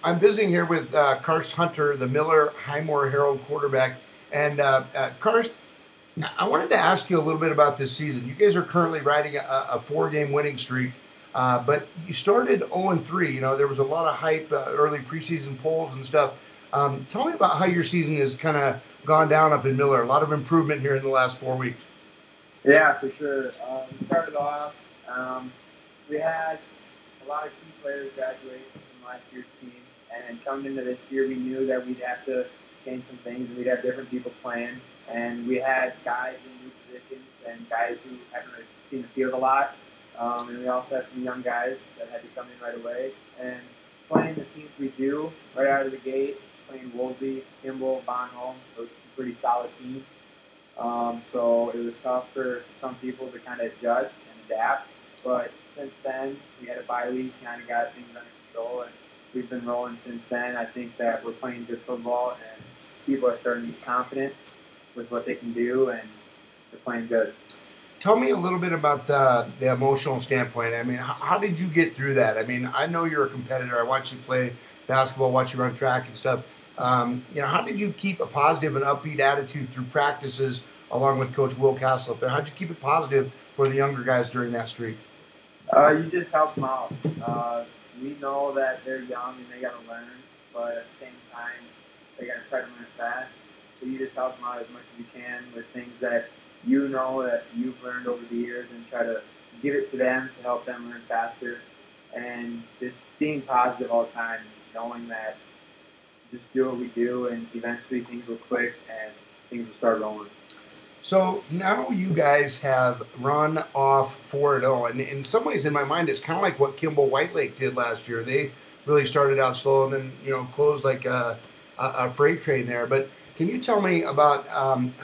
I'm visiting here with Karst Hunter, the Miller Highmore-Harrold quarterback. And Karst, I wanted to ask you a little bit about this season. You guys are currently riding a four-game winning streak, but you started 0-3. You know, there was a lot of hype, early preseason polls and stuff. Tell me about how your season has kind of gone down up in Miller. A lot of improvement here in the last 4 weeks. Yeah, for sure. We started off, we had a lot of key players graduate from last year's team, and coming into this year, we knew that we'd have to change some things, and we'd have different people playing. And we had guys in new positions and guys who haven't really seen the field a lot. And we also had some young guys that had to come in right away. And playing the teams we do right out of the gate, playing Wolsey, Kimball, Bonholm, those are some pretty solid teams. So it was tough for some people to kind of adjust and adapt. But since then, we had a bye week, kind of got things under control, and we've been rolling since then. I think that we're playing good football, and people are starting to be confident with what they can do, and they're playing good. Tell me a little bit about the emotional standpoint. I mean, how did you get through that? I mean, I know you're a competitor. I watch you play basketball, watch you run track and stuff. How did you keep a positive and upbeat attitude through practices along with Coach Will Castle up there? How'd you keep it positive for the younger guys during that streak? You just help them out. We know that they're young and they got to learn, but at the same time, they got to try to learn fast. So you just help them out as much as you can with things that you know that you've learned over the years, and try to give it to them to help them learn faster. And just being positive all the time, knowing that just do what we do, and eventually things will click and things will start rolling. So now you guys have run off 4-0, and in some ways, in my mind, it's kind of like what Kimball Whitelake did last year. They really started out slow and then closed like a freight train there. But can you tell me about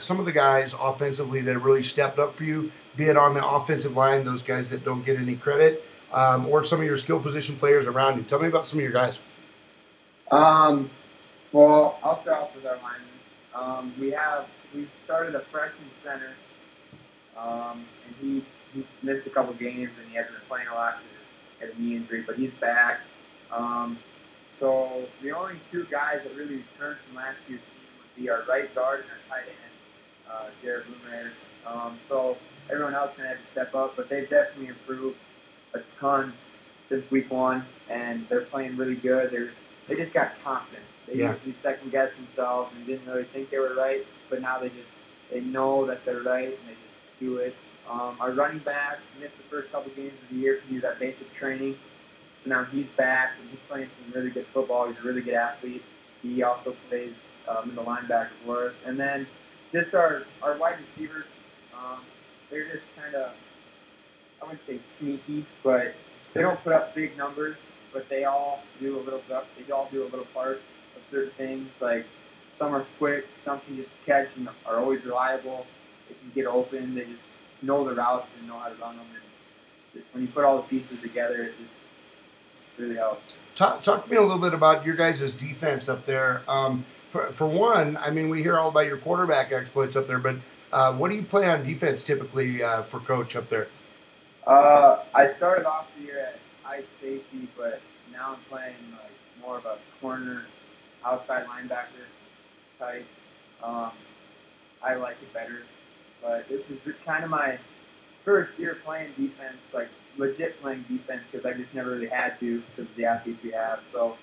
some of the guys offensively that have really stepped up for you, be it on the offensive line, those guys that don't get any credit, or some of your skill position players around you? Tell me about some of your guys. Um, well, I'll start off with our linemen. We started a freshman center, and he missed a couple games, and he hasn't been playing a lot because he had a knee injury, but he's back. Um, so the only two guys that really returned from last year's team would be our right guard and our tight end, Jared Blumer. So everyone else kind of had to step up, but they've definitely improved a ton since week one, and they're playing really good. They just got confident. They usually second guess themselves and didn't really think they were right, but now they know that they're right and they just do it. Our running back missed the first couple games of the year because he was at basic training, so now he's back and he's playing some really good football. He's a really good athlete. He also plays middle linebacker for us, and then just our wide receivers. They're just kind of, I wouldn't say sneaky, but they don't put up big numbers, but they all do a little. They all do a little part of certain things. Like some are quick, some can just catch and are always reliable. They can get open. They just know the routes and know how to run them. And just when you put all the pieces together, it just really helps. Talk to me a little bit about your guys' defense up there. For one, I mean, we hear all about your quarterback exploits up there, but what do you play on defense typically for Coach up there? I started off the year at high safety, but now I'm playing like more of a corner, outside linebacker type. Um, I like it better, but this is kind of my first year playing defense, like legit playing defense, because I just never really had to because of the athletes we have. So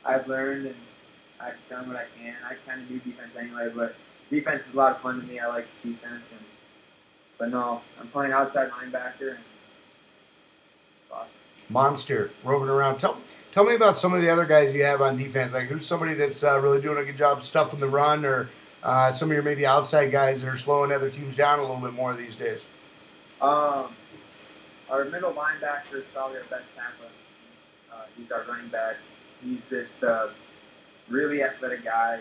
I've learned and I've done what I can. I kind of do defense anyway, but defense is a lot of fun to me. I like defense, but no, I'm playing outside linebacker and awesome. Monster roving around. Tell me about some of the other guys you have on defense. Like who's somebody that's really doing a good job stuffing the run, or some of your maybe outside guys that are slowing other teams down a little bit more these days. Um, our middle linebacker is probably our best tackler. He's our running back. He's just a really athletic guy.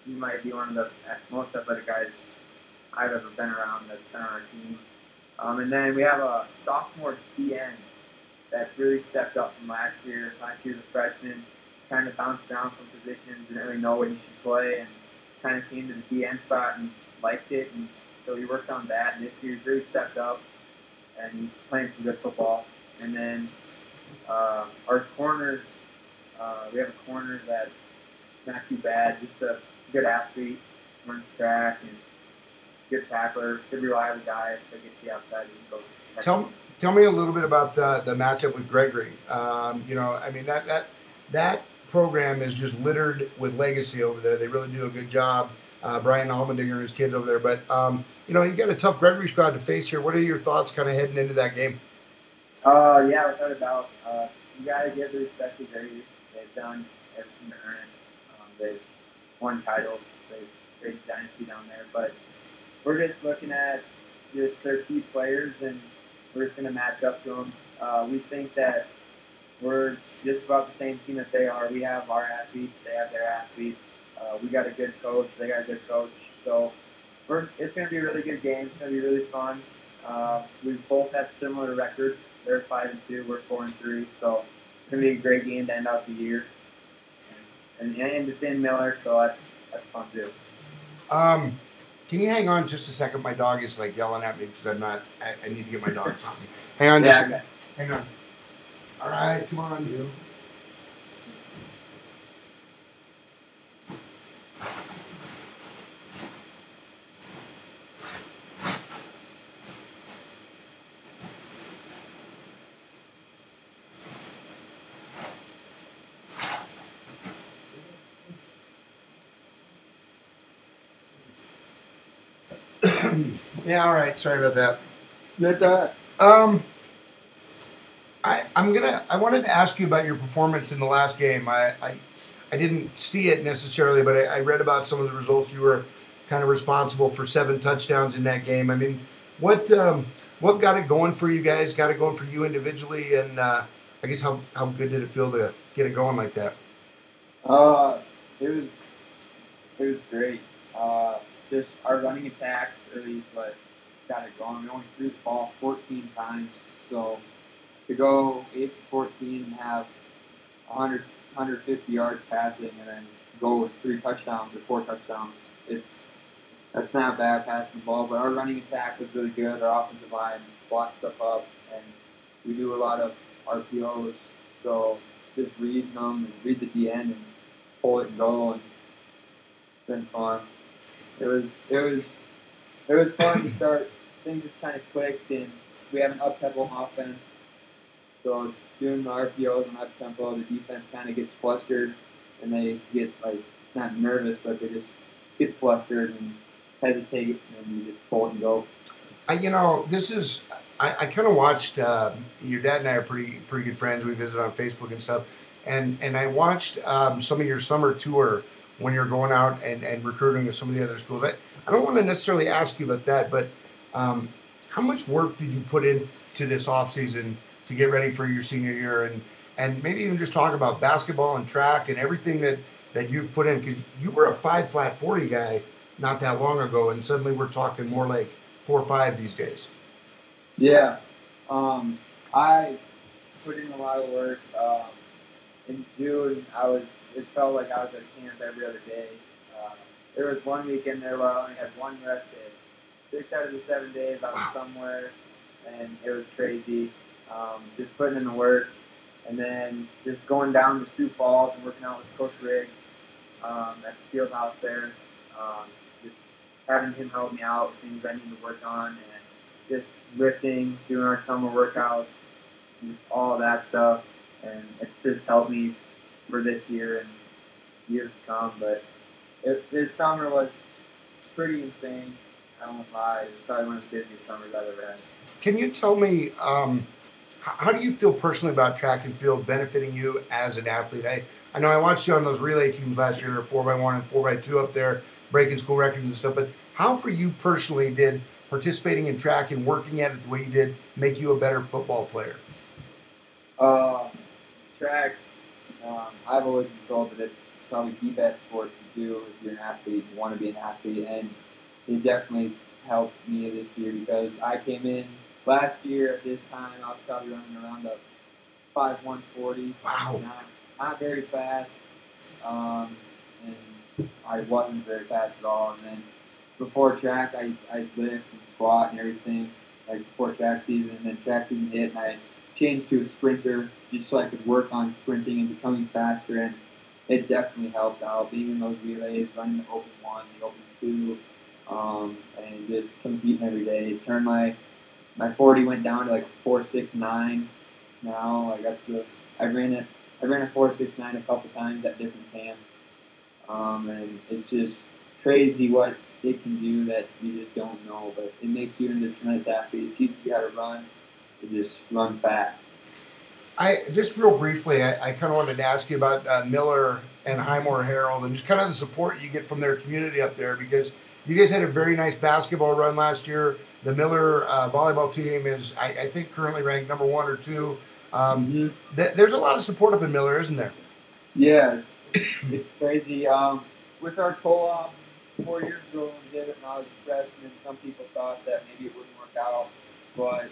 He might be one of the most athletic guys I've ever been around that's been on our team. And then we have a sophomore DN that's really stepped up from last year. Last year was a freshman, kind of bounced around from positions, didn't really know what he should play, and kind of came to the DN spot and liked it. And so he worked on that, and this year he's really stepped up, and he's playing some good football. And then our corners, We have a corner that's not too bad, just a good athlete, runs track, and good tackler, good reliable guy that gets the outside. You can go Tell tell me a little bit about the matchup with Gregory. You know, I mean that program is just littered with legacy over there. They really do a good job. Brian Almendinger and his kids over there, but you know, you got a tough Gregory squad to face here. What are your thoughts, kind of heading into that game? Yeah, without a doubt. You got to give the respect to Grady. They've done everything to earn it. They've won titles. They've created dynasty down there. But we're just looking at just their key players, and we're just going to match up to them. We think that we're just about the same team that they are. We have our athletes. They have their athletes. We got a good coach. They got a good coach. So it's going to be a really good game. It's going to be really fun. We both have similar records. They're 5-2. We're 4-3. So it's going to be a great game to end out the year. And it's in Miller, so that's fun too. Can you hang on just a second? My dog is like yelling at me because I'm not. I need to get my dog something. Hang on, just Okay. hang on. All right, come on, you. Yeah, all right. Sorry about that. That's all right. I wanted to ask you about your performance in the last game. I didn't see it necessarily, but I read about some of the results. You were kind of responsible for 7 touchdowns in that game. I mean, what got it going for you guys? Got it going for you individually, and I guess how good did it feel to get it going like that? Uh, it was it was great. Just our running attack really what got it going. We only threw the ball 14 times, so to go 8 for 14 and have 150 yards passing and then go with 3 touchdowns or 4 touchdowns, that's not bad passing the ball. But our running attack was really good. Our offensive line blocked stuff up, and we do a lot of RPOs. So just reading them and read the DN and pull it and go, and it's been fun. It was fun to start. Things just kind of clicked, and we have an up-tempo offense. So doing the RPOs and up-tempo, the defense kind of gets flustered, and they get like not nervous, but they just get flustered and hesitate, and you just pull it and go. You know, this is. I kind of watched. Your dad and I are pretty good friends. We visit on Facebook and stuff, and I watched some of your summer tour when you're going out and recruiting with some of the other schools. I don't want to necessarily ask you about that, but how much work did you put into this off season to get ready for your senior year, and maybe even just talk about basketball and track and everything that you've put in, because you were a 5 flat 40 guy not that long ago, and suddenly we're talking more like 4 5 these days. Yeah, I put in a lot of work. In June, it felt like I was at camp every other day. Uh, there was one weekend there where I only had one rest day. 6 out of the 7 days I was somewhere, and it was crazy. Just putting in the work, and then just going down to Sioux Falls and working out with Coach Riggs at the field house there. Just having him help me out with things I need to work on, and just lifting, doing our summer workouts, and all that stuff. And it's just helped me for this year and years to come. But this summer was pretty insane. I won't lie. It's probably one of the busiest summers I've ever had. Can you tell me how do you feel personally about track and field benefiting you as an athlete? I know I watched you on those relay teams last year, 4x1 and 4x2 up there, breaking school records and stuff. But how for you personally did participating in track and working at it the way you did make you a better football player? Track, I've always been told that it's probably the best sport to do if you're an athlete, you want to be an athlete, and it definitely helped me this year because I came in last year at this time, I was probably running around a 5.140. Wow. Not very fast, and I wasn't very fast at all. And then before track, I lift and squat and everything, like before track season, and then track season hit, and I changed to a sprinter just so I could work on sprinting and becoming faster, and it definitely helped out. Being in those relays, running the open 1, the open 2, and just competing every day. It turned my 40 went down to like 4.69 now. Like I ran a 4.69 a couple times at different camps, and it's just crazy what it can do that you just don't know. But it makes you into a tremendous athlete. It teaches you how to run. To just run fast. I just real briefly, I kind of wanted to ask you about Miller and Highmore-Harrold and just kind of the support you get from their community up there, because you guys had a very nice basketball run last year. The Miller volleyball team is, I think, currently ranked number 1 or 2. There's a lot of support up in Miller, isn't there? Yeah, it's crazy. With our co-op 4 years ago when we did it, and I was a freshman, some people thought that maybe it wouldn't work out, but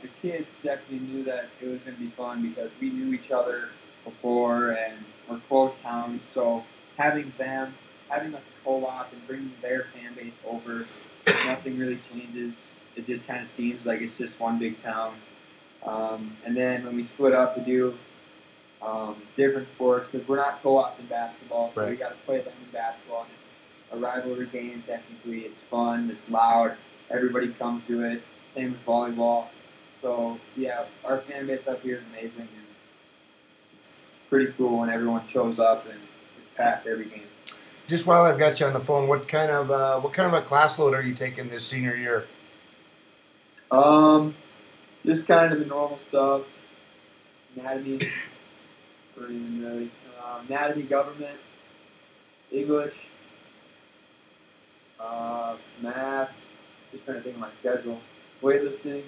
the kids definitely knew that it was going to be fun because we knew each other before and we're close towns. So having us co-op and bringing their fan base over, nothing really changes. It just kind of seems like it's just one big town. And then when we split up to do different sports, because we're not co-op in basketball, so we got to play them in basketball. And it's a rivalry game technically. It's fun. It's loud. Everybody comes to it. Same with volleyball. So, yeah, our fan base up here is amazing, and it's pretty cool when everyone shows up and it's packed every game. Just while I've got you on the phone, what kind of a class load are you taking this senior year? Just kind of the normal stuff. Anatomy, or even really anatomy, government, English, math. Just trying to think of my schedule. Weightlifting.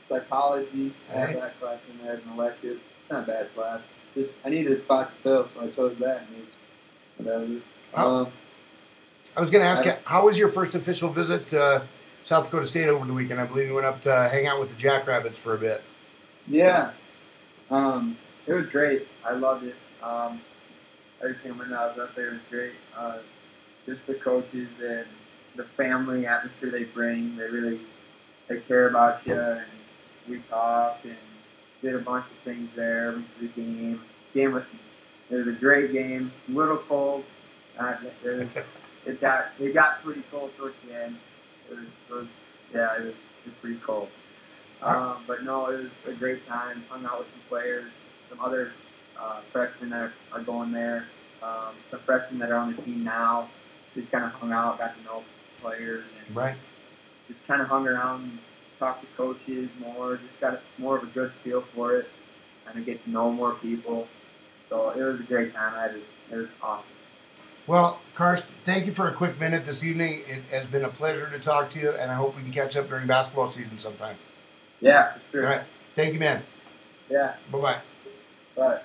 Psychology. I have that class in there as an elective. It's not a bad class. I needed a spot to fill, so I chose that. Whatever. I was going to ask you, how was your first official visit to South Dakota State over the weekend? I believe you went up to hang out with the Jackrabbits for a bit. Yeah. It was great. I loved it. Every single minute I was up there was great. Just the coaches and the family atmosphere they bring. They care about you, and we talked and did a bunch of things there. Went to the game. It was a great game. A little cold. It got pretty cold towards the end. It was pretty cold. But no, it was a great time. Hung out with some players, some other freshmen that are going there, some freshmen that are on the team now. Just kind of hung out, got to know players, and just kind of hung around and talked to coaches more. Just got more of a good feel for it, kind of get to know more people. So it was a great time. It was awesome. Well, Karst, thank you for a quick minute this evening. It has been a pleasure to talk to you, and I hope we can catch up during basketball season sometime. Yeah, for sure. All right. Thank you, man. Yeah. Bye-bye. Bye.